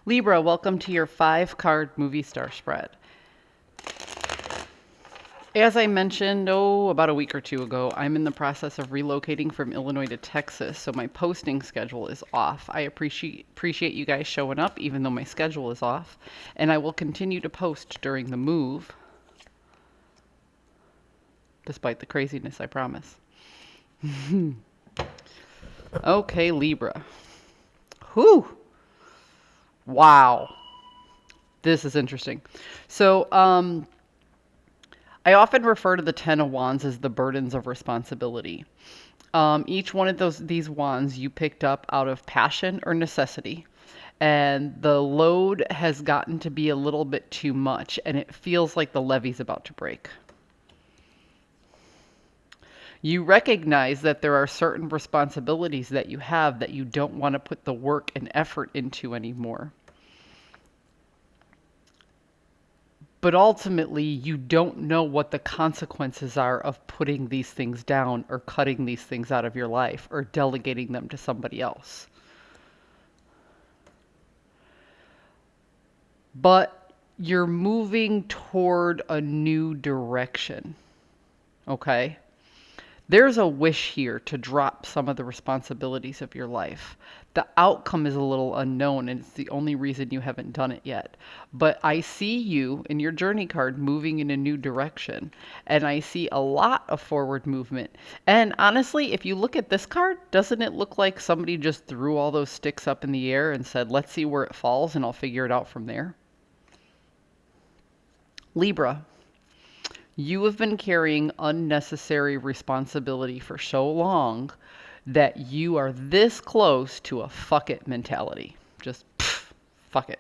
Libra, welcome to your 5-card movie star spread. As I mentioned, about a week or two ago, I'm in the process of relocating from Illinois to Texas, so my posting schedule is off. I appreciate you guys showing up, even though my schedule is off, and I will continue to post during the move, despite the craziness, I promise. Okay, Libra. Whew! Wow. This is interesting. So, I often refer to the Ten of Wands as the burdens of responsibility. Each one of these wands you picked up out of passion or necessity, and the load has gotten to be a little bit too much, and it feels like the levee's about to break. You recognize that there are certain responsibilities that you have that you don't want to put the work and effort into anymore. But ultimately, you don't know what the consequences are of putting these things down or cutting these things out of your life or delegating them to somebody else. But you're moving toward a new direction, okay? There's a wish here to drop some of the responsibilities of your life. The outcome is a little unknown, and it's the only reason you haven't done it yet. But I see you in your journey card moving in a new direction, and I see a lot of forward movement. And honestly, if you look at this card, doesn't it look like somebody just threw all those sticks up in the air and said, let's see where it falls, and I'll figure it out from there? Libra. You have been carrying unnecessary responsibility for so long that you are this close to a fuck it mentality. Just fuck it.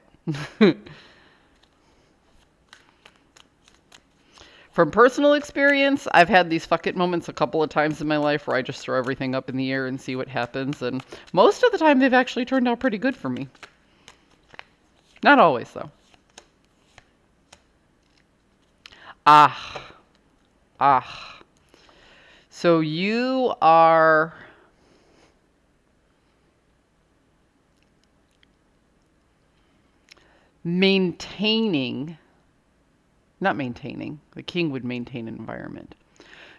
From personal experience, I've had these fuck it moments a couple of times in my life where I just throw everything up in the air and see what happens. And most of the time, they've actually turned out pretty good for me. Not always, though. Ah. So you are not maintaining, the king would maintain an environment.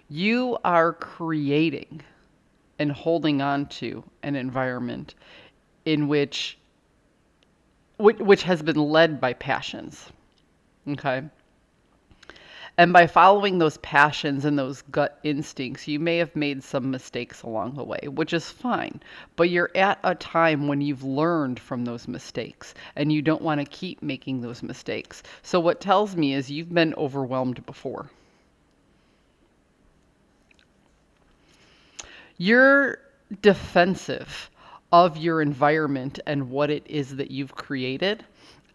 You are creating and holding on to an environment in which has been led by passions. Okay? And by following those passions and those gut instincts, you may have made some mistakes along the way, which is fine. But you're at a time when you've learned from those mistakes and you don't want to keep making those mistakes. So what tells me is you've been overwhelmed before. You're defensive of your environment and what it is that you've created.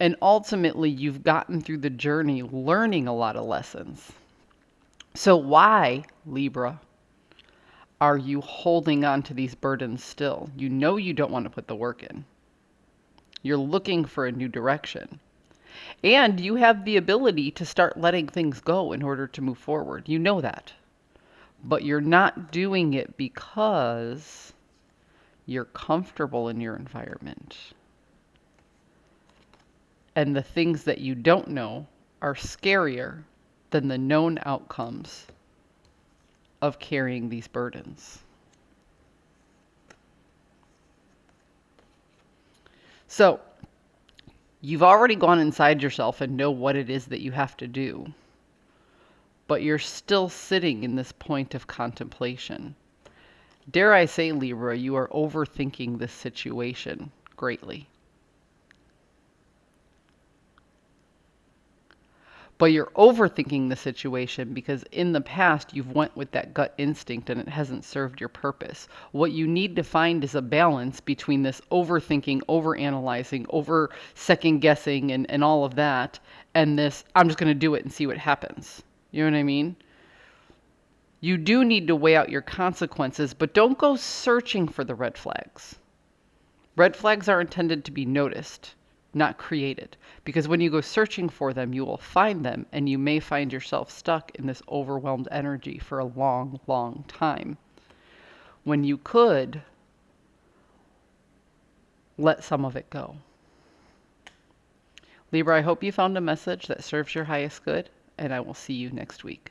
And ultimately, you've gotten through the journey learning a lot of lessons. So why, Libra, are you holding on to these burdens still? You know you don't want to put the work in. You're looking for a new direction. And you have the ability to start letting things go in order to move forward. You know that. But you're not doing it because you're comfortable in your environment. And the things that you don't know are scarier than the known outcomes of carrying these burdens. So, you've already gone inside yourself and know what it is that you have to do, but you're still sitting in this point of contemplation. Dare I say, Libra, you are overthinking this situation greatly. But you're overthinking the situation because in the past you've went with that gut instinct and it hasn't served your purpose. What you need to find is a balance between this overthinking, overanalyzing, over second guessing and all of that, and this I'm just going to do it and see what happens. You know what I mean? You do need to weigh out your consequences, but don't go searching for the red flags. Red flags are intended to be noticed, not created. Because when you go searching for them, you will find them, and you may find yourself stuck in this overwhelmed energy for a long, long time. When you could let some of it go. Libra, I hope you found a message that serves your highest good, and I will see you next week.